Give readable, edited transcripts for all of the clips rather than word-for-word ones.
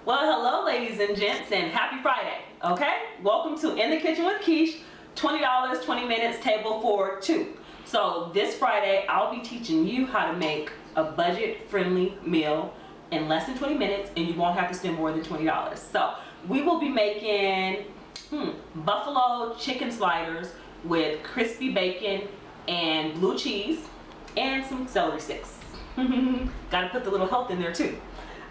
Well, hello ladies and gents, and happy Friday, okay? Welcome to In the Kitchen with Kish, $20, 20 minutes, table for two. So this Friday, I'll be teaching you how to make a budget-friendly meal in less than 20 minutes, and you won't have to spend more than $20. So we will be making buffalo chicken sliders with crispy bacon and blue cheese and some celery sticks. Gotta put the little health in there too.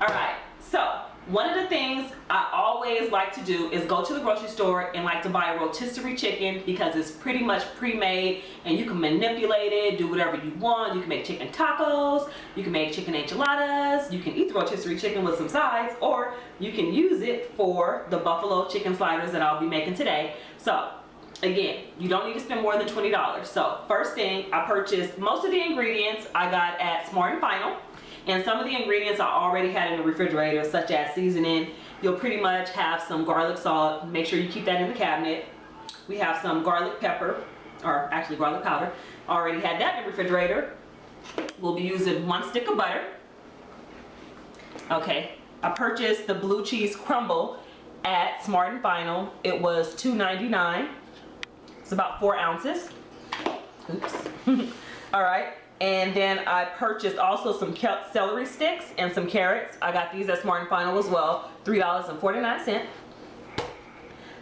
All right, so one of the things I always like to do is go to the grocery store and like to buy a rotisserie chicken because it's pretty much pre-made and you can manipulate it, do whatever you want. You can make chicken tacos, you can make chicken enchiladas, you can eat the rotisserie chicken with some sides, or you can use it for the buffalo chicken sliders that I'll be making today. So again, you don't need to spend more than $20. So first thing, I purchased most of the ingredients I got at Smart & Final. And some of the ingredients I already had in the refrigerator, such as seasoning. You'll pretty much have some garlic salt. Make sure you keep that in the cabinet. We have some garlic pepper, or actually garlic powder. Already had that in the refrigerator. We'll be using 1 stick of butter. Okay, I purchased the blue cheese crumble at Smart & Final. It was $2.99. It's about 4 ounces. Oops. All right. And then I purchased also some celery sticks and some carrots. I got these at Smart & Final as well, $3.49.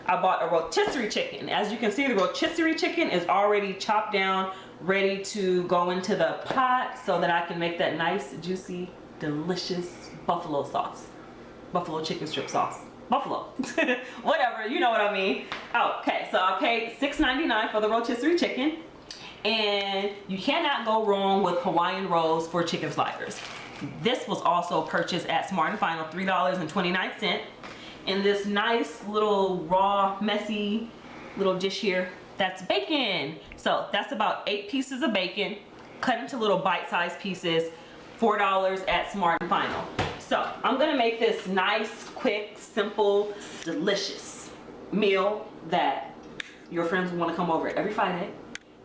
I bought a rotisserie chicken. As you can see, the rotisserie chicken is already chopped down, ready to go into the pot so that I can make that nice, juicy, delicious buffalo sauce. Buffalo chicken strip sauce. Buffalo. Whatever, you know what I mean. Okay, so I paid $6.99 for the rotisserie chicken. And you cannot go wrong with Hawaiian rolls for chicken sliders. This was also purchased at Smart & Final, $3.29. In this nice little raw, messy little dish here, that's bacon. So that's about 8 pieces of bacon, cut into little bite-sized pieces, $4 at Smart & Final. So I'm gonna make this nice, quick, simple, delicious meal that your friends will wanna come over every Friday.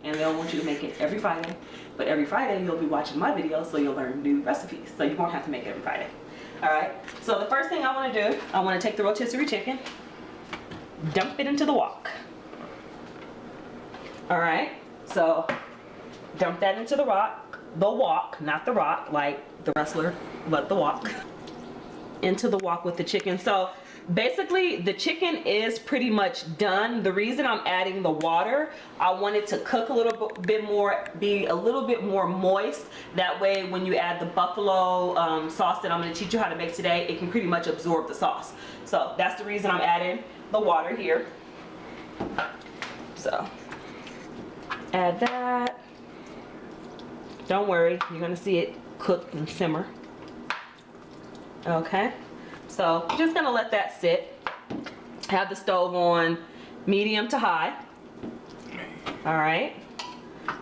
And they'll want you to make it every Friday. But every Friday you'll be watching my videos, so you'll learn new recipes. So you won't have to make it every Friday. Alright, so the first thing I want to do, I want to take the rotisserie chicken, dump it into the wok. Alright, so dump that into the wok, not the rock, like the wrestler, but the wok. Into the wok with the chicken. So basically the chicken is pretty much done. The reason I'm adding the water, I want it to cook a little bit more, be a little bit more moist. That way when you add the buffalo sauce that I'm going to teach you how to make today, it can pretty much absorb the sauce. So that's the reason I'm adding the water here. So add that. Don't worry, you're going to see it cook and simmer. Okay, so I'm just gonna let that sit. Have the stove on medium to high. All right,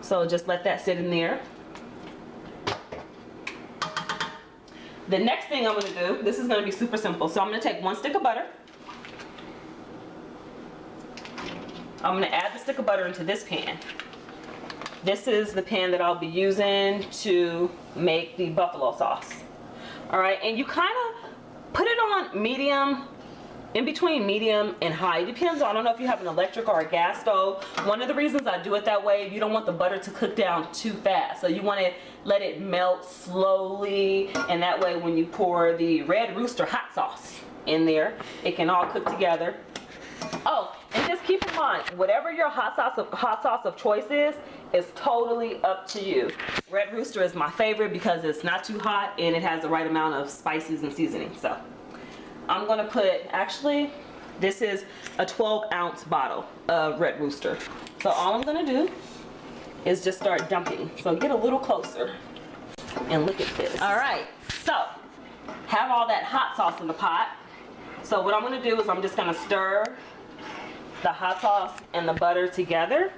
so just let that sit in there. The next thing I'm gonna do, this is gonna be super simple. So I'm gonna take 1 stick of butter. I'm gonna add the stick of butter into this pan. This is the pan that I'll be using to make the buffalo sauce. All right, and you kind of put it on medium, in between medium and high. It depends on, I don't know if you have an electric or a gas stove. One of the reasons I do it that way, you don't want the butter to cook down too fast. So you want to let it melt slowly, and that way when you pour the Red Rooster hot sauce in there, it can all cook together. Oh, and just keep in mind, whatever your hot sauce of choice is totally up to you. Red Rooster is my favorite because it's not too hot and it has the right amount of spices and seasoning. So I'm gonna put, actually, this is a 12-ounce bottle of Red Rooster. So all I'm gonna do is just start dumping. So get a little closer and look at this. All right, so have all that hot sauce in the pot. So what I'm gonna do is I'm just gonna stir the hot sauce and the butter together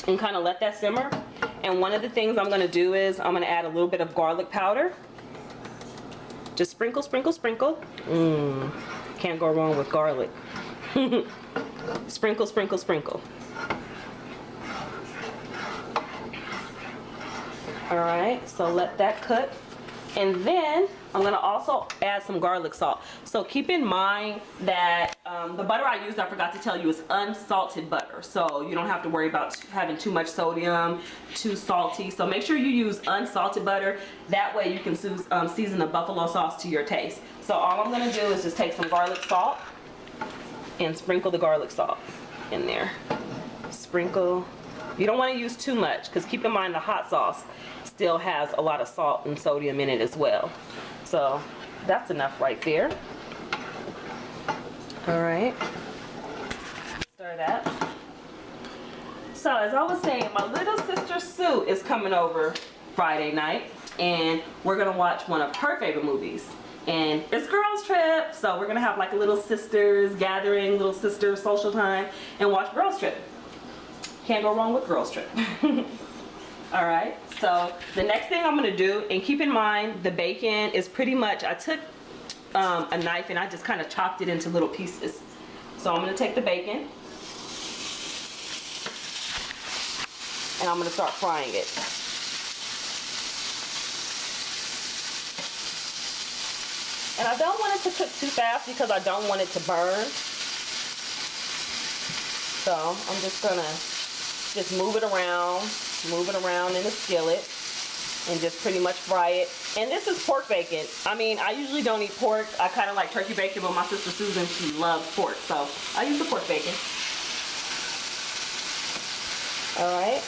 and kind of let that simmer. And one of the things I'm going to do is I'm going to add a little bit of garlic powder. Just sprinkle, sprinkle, sprinkle. Can't go wrong with garlic. Sprinkle, sprinkle, sprinkle. All right, so let that cook. And then I'm gonna also add some garlic salt. So keep in mind that the butter I used, I forgot to tell you, is unsalted butter. So you don't have to worry about having too much sodium, too salty. So make sure you use unsalted butter. That way you can season the buffalo sauce to your taste. So all I'm gonna do is just take some garlic salt and sprinkle the garlic salt in there. Sprinkle. You don't want to use too much because keep in mind the hot sauce still has a lot of salt and sodium in it as well. So that's enough right there. All right. Stir that. So as I was saying, my little sister Sue is coming over Friday night, and we're gonna watch one of her favorite movies. And it's girls trip, so we're gonna have like a little sisters gathering, little sister social time, and watch Girls Trip. Can't go wrong with Girls Trip. All right, so the next thing I'm gonna do, and keep in mind the bacon is pretty much, I took a knife and I just kind of chopped it into little pieces. So I'm gonna take the bacon and I'm gonna start frying it. And I don't want it to cook too fast because I don't want it to burn. So I'm just gonna move it around in the skillet and just pretty much fry it. And this is pork bacon. I mean, I usually don't eat pork. I kind of like turkey bacon, but my sister Susan, she loves pork. So I use the pork bacon. All right.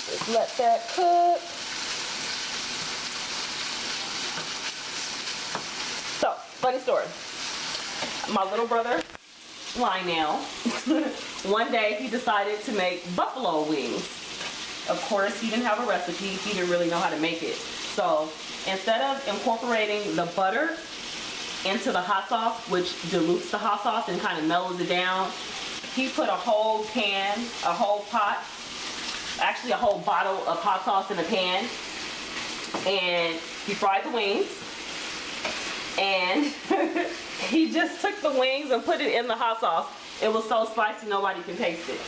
Just let that cook. So, funny story. My little brother, Lionel, one day he decided to make buffalo wings. Of course, he didn't have a recipe. He didn't really know how to make it. So instead of incorporating the butter into the hot sauce, which dilutes the hot sauce and kind of mellows it down, he put a whole pan, a whole pot, actually a whole bottle of hot sauce in a pan, and he fried the wings. And he just took the wings and put it in the hot sauce. It was so spicy nobody can taste it.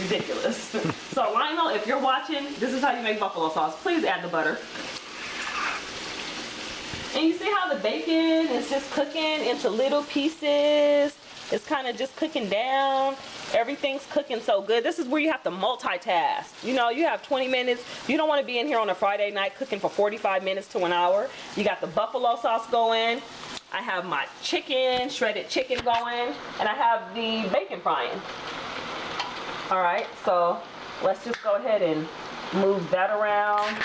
Ridiculous. So Lionel, if you're watching, this is how you make buffalo sauce. Please add the butter. And you see how the bacon is just cooking into little pieces. It's kind of just cooking down. Everything's cooking so good. This is where you have to multitask. You know, you have 20 minutes. You don't want to be in here on a Friday night cooking for 45 minutes to an hour. You got the buffalo sauce going. I have my chicken, shredded chicken going. And I have the bacon frying. All right, so let's just go ahead and move that around.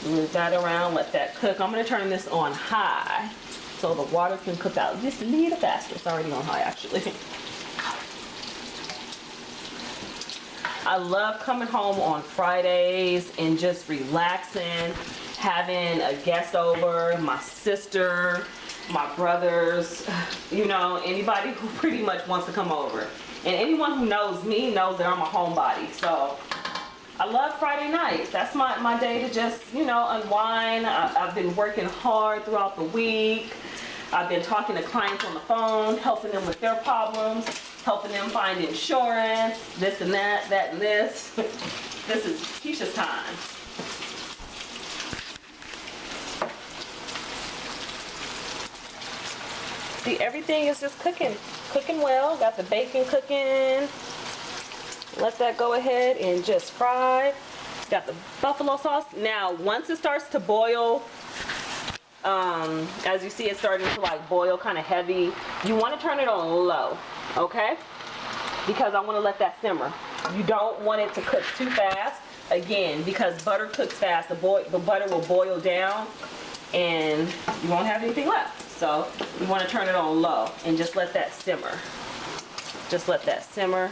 Move that around, let that cook. I'm gonna turn this on high so the water can cook out just a little faster. It's already on high actually. I love coming home on Fridays and just relaxing, having a guest over, my sister, my brothers, you know, anybody who pretty much wants to come over. And anyone who knows me knows that I'm a homebody. So I love Friday nights. That's my day to just, you know, unwind. I've been working hard throughout the week. I've been talking to clients on the phone, helping them with their problems, helping them find insurance, this and that, that and this. This is Kisha's time. See, everything is just cooking well. Got the bacon cooking. Let that go ahead and just fry. Got the buffalo sauce. Now, once it starts to boil, as you see, it's starting to like boil kind of heavy. You want to turn it on low, okay? Because I want to let that simmer. You don't want it to cook too fast. Again, because butter cooks fast, the butter will boil down and you won't have anything left. So you want to turn it on low and just let that simmer. Just let that simmer.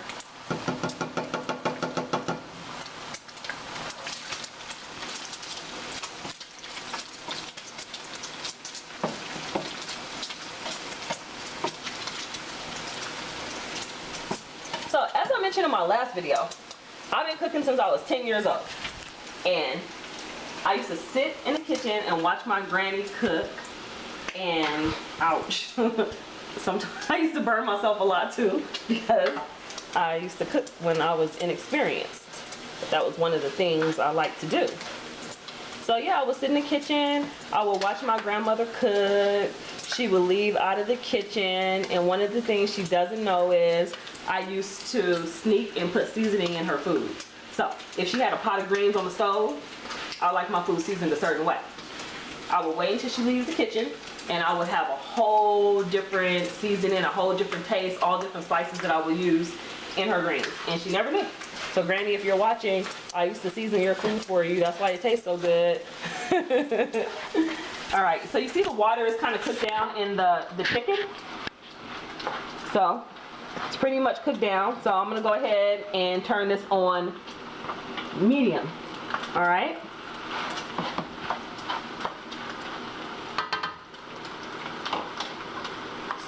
So as I mentioned in my last video, I've been cooking since I was 10 years old. And I used to sit in the kitchen and watch my granny cook. And ouch, sometimes I used to burn myself a lot too because I used to cook when I was inexperienced. That was one of the things I like to do. So yeah, I would sit in the kitchen. I would watch my grandmother cook. She would leave out of the kitchen, and one of the things she doesn't know is I used to sneak and put seasoning in her food. So if she had a pot of greens on the stove, I like my food seasoned a certain way. I would wait until she leaves the kitchen, and I would have a whole different seasoning, a whole different taste, all different spices that I would use in her greens, and she never knew. So Granny, if you're watching, I used to season your food for you. That's why it tastes so good. All right, so you see the water is kind of cooked down in the chicken. So it's pretty much cooked down. So I'm gonna go ahead and turn this on medium. All right.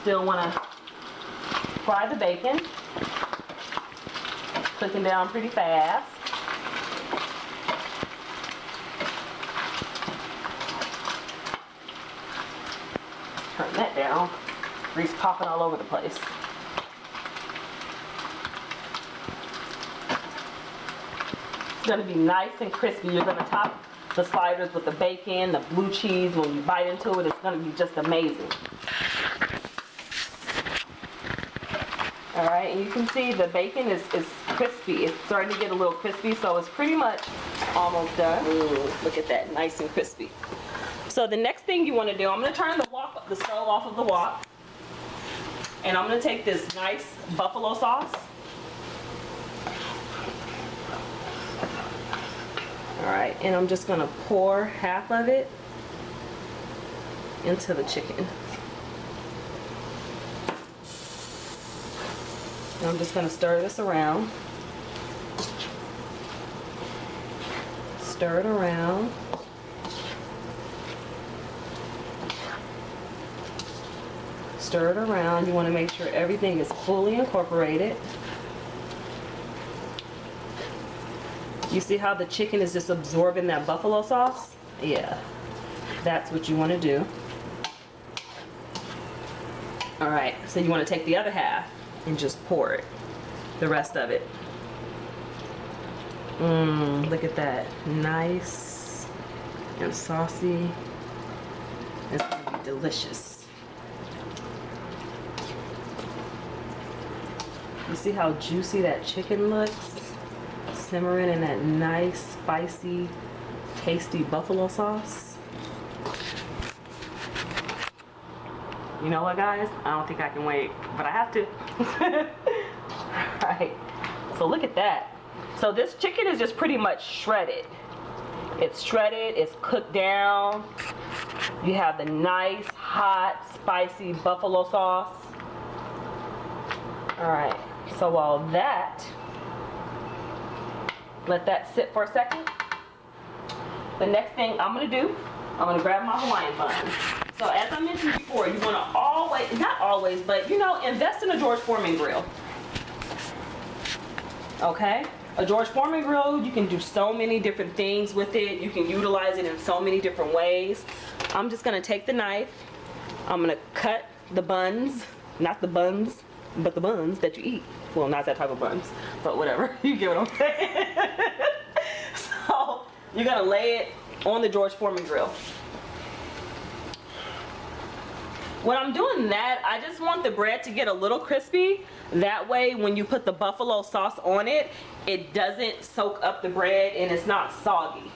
Still wanna fry the bacon. Cooking down pretty fast. Turn that down. Grease popping all over the place. It's gonna be nice and crispy. You're gonna top the sliders with the bacon, the blue cheese. When you bite into it, it's gonna be just amazing. All right, and you can see the bacon is crispy. It's starting to get a little crispy, so it's pretty much almost done. Ooh, look at that, nice and crispy. So the next thing you want to do, I'm going to turn the stove off of the wok, and I'm going to take this nice buffalo sauce. All right, and I'm just going to pour half of it into the chicken. And I'm just going to stir this around. Stir it around. Stir it around. You want to make sure everything is fully incorporated. You see how the chicken is just absorbing that buffalo sauce? Yeah, that's what you want to do. All right, so you want to take the other half and just pour it, the rest of it. Look at that, nice and saucy. It's gonna be delicious. You see how juicy that chicken looks? Simmering in that nice, spicy, tasty buffalo sauce. You know what, guys? I don't think I can wait, but I have to. Alright, so look at that. So this chicken is just pretty much shredded. It's shredded, it's cooked down. You have the nice, hot, spicy buffalo sauce. Alright, so while that, let that sit for a second. The next thing I'm gonna do, I'm gonna grab my Hawaiian buns. So as I mentioned before, you want to always, not always, but you know, invest in a George Foreman grill. Okay? A George Foreman grill, you can do so many different things with it. You can utilize it in so many different ways. I'm just going to take the knife. I'm going to cut the buns, not the buns, but the buns that you eat. Well, not that type of buns, but whatever. You get what I'm saying? So you're going to lay it on the George Foreman grill. When I'm doing that, I just want the bread to get a little crispy. That way, when you put the buffalo sauce on it, it doesn't soak up the bread and it's not soggy.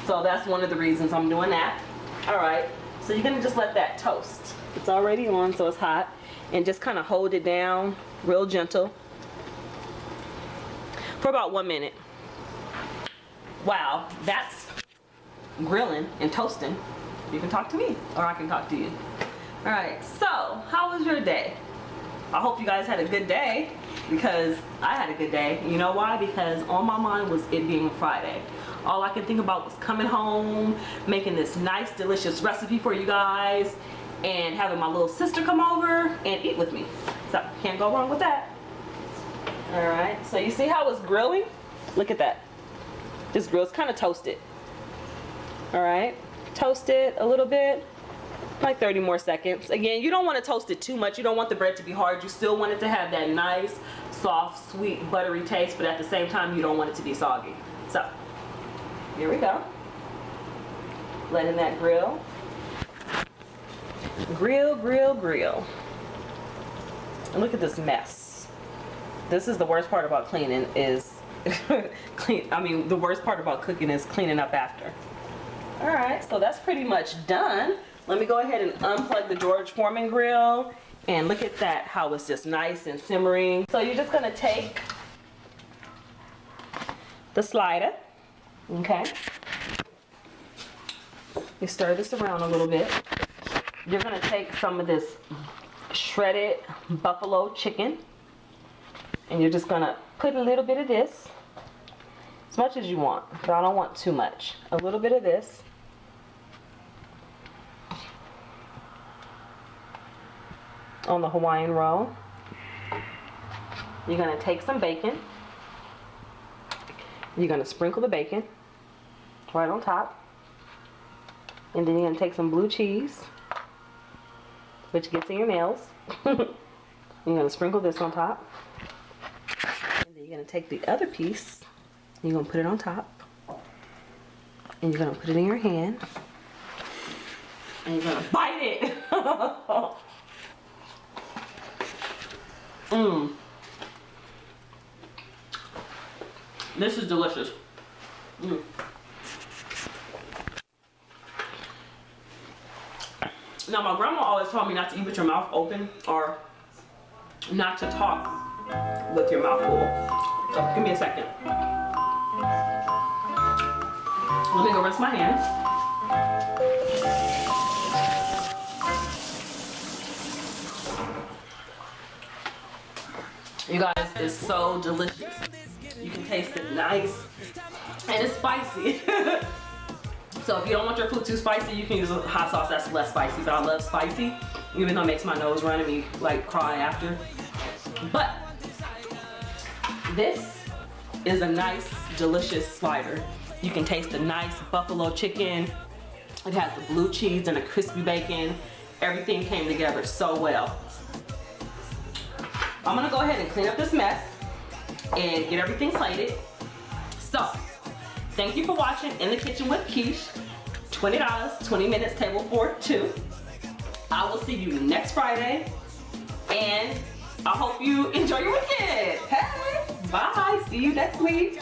So that's one of the reasons I'm doing that. All right, so you're gonna just let that toast. It's already on, so it's hot. And just kind of hold it down, real gentle, for about 1 minute. Wow, that's grilling and toasting. You can talk to me, or I can talk to you. All right, so how was your day? I hope you guys had a good day, because I had a good day. You know why? Because on my mind was it being Friday. All I could think about was coming home, making this nice, delicious recipe for you guys, and having my little sister come over and eat with me. So can't go wrong with that. All right, so you see how it's grilling? Look at that. This grill's kind of toasted. All right, toast it a little bit. like 30 more seconds. Again, you don't want to toast it too much. You don't want the bread to be hard. You still want it to have that nice, soft, sweet, buttery taste, but at the same time, you don't want it to be soggy. So, here we go. Letting that grill. Grill, grill, grill. And look at this mess. This is the worst part about cleaning is the worst part about cooking is cleaning up after. All right, so that's pretty much done. Let me go ahead and unplug the George Foreman grill, and look at that, how it's just nice and simmering. So you're just gonna take the slider, okay? You stir this around a little bit. You're gonna take some of this shredded buffalo chicken, and you're just gonna put a little bit of this, as much as you want, but I don't want too much. A little bit of this. On the Hawaiian roll. You're gonna take some bacon. You're gonna sprinkle the bacon right on top. And then you're gonna take some blue cheese, which gets in your nails. You're gonna sprinkle this on top. And then you're gonna take the other piece, and you're gonna put it on top. And you're gonna put it in your hand. And you're gonna bite it. This is delicious. Now, my grandma always told me not to eat with your mouth open, or not to talk with your mouth full. So, give me a second. Let me go rinse my hands. You guys, it's so delicious. You can taste it nice, and it's spicy. So if you don't want your food too spicy, you can use a hot sauce that's less spicy, but I love spicy, even though it makes my nose run and me like cry after. But this is a nice, delicious slider. You can taste the nice buffalo chicken. It has the blue cheese and the crispy bacon. Everything came together so well. I'm gonna go ahead and clean up this mess and get everything plated. So, thank you for watching In the Kitchen with Kish. $20, 20 minutes, table for two. I will see you next Friday, and I hope you enjoy your weekend. Hey, bye, see you next week.